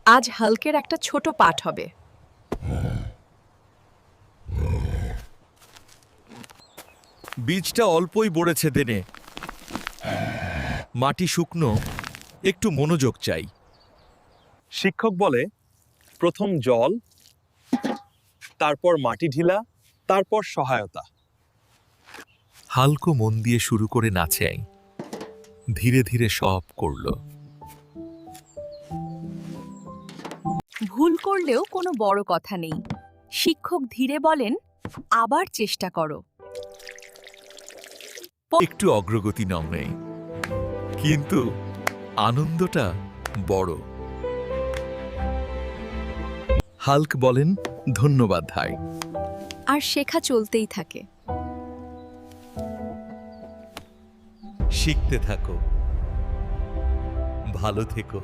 আজ হাল্কের একটা ছোট পাঠ হবে। বীজটা অল্পই বড়েছে দেনে। মাটি শুকনো, একটু মনোযোগ চাই। শিক্ষক বলে, প্রথম জল, তারপর মাটি ঢিলা, তারপর সহায়তা। হালকো মন দিয়ে শুরু করে নাচে। ধীরে ধীরে সব করল। ভুল করলেও কোনো বড় কথা নেই। শিক্ষক ধীরে বলেন, আবার চেষ্টা করো। একটু অগ্রগতি নয়, কিন্তু আনন্দটা বড়। হাল্ক বলেন, ধন্যবাদ ভাই। আর শেখা চলতেই থাকে। শিখতে থাকো, ভালো থেকো।